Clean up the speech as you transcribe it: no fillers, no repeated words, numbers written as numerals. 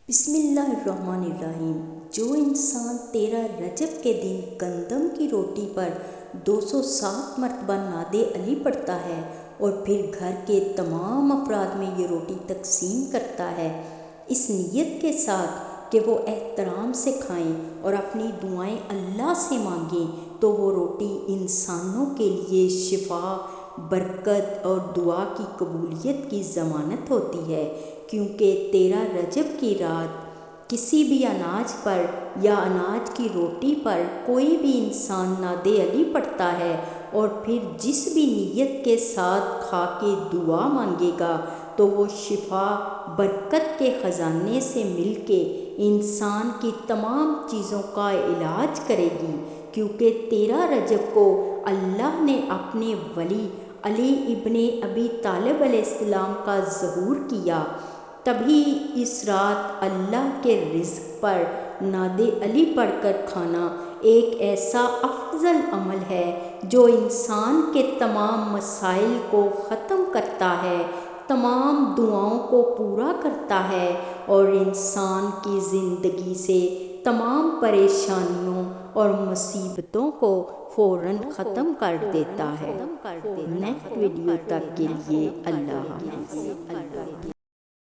بسم اللہ الرحمن الرحیم۔ جو انسان 13 رجب کے دن گندم کی روٹی پر 207 مرتبہ نعت علی پڑھتا ہے اور پھر گھر کے تمام افراد میں یہ روٹی تقسیم کرتا ہے، اس نیت کے ساتھ کہ وہ احترام سے کھائیں اور اپنی دعائیں اللہ سے مانگیں، تو وہ روٹی انسانوں کے لیے شفا، برکت اور دعا کی قبولیت کی ضمانت ہوتی ہے، کیونکہ 13 رجب کی رات کسی بھی اناج پر یا اناج کی روٹی پر کوئی بھی انسان نعت علی پڑھتا ہے اور پھر جس بھی نیت کے ساتھ کھا کے دعا مانگے گا تو وہ شفا، برکت کے خزانے سے مل کے انسان کی تمام چیزوں کا علاج کرے گی، کیونکہ 13 رجب کو اللہ نے اپنے ولی علی ابن ابی طالب علیہ السلام کا ظہور کیا، تبھی اس رات اللہ کے رزق پر نعت علی پڑھ کر کھانا ایک ایسا افضل عمل ہے جو انسان کے تمام مسائل کو ختم کرتا ہے، تمام دعاؤں کو پورا کرتا ہے اور انسان کی زندگی سے تمام پریشانیوں اور مصیبتوں کو فوراً ختم کر دیتا ہے۔ نیکسٹ ویڈیو تک کے لیے اللہ حافظ۔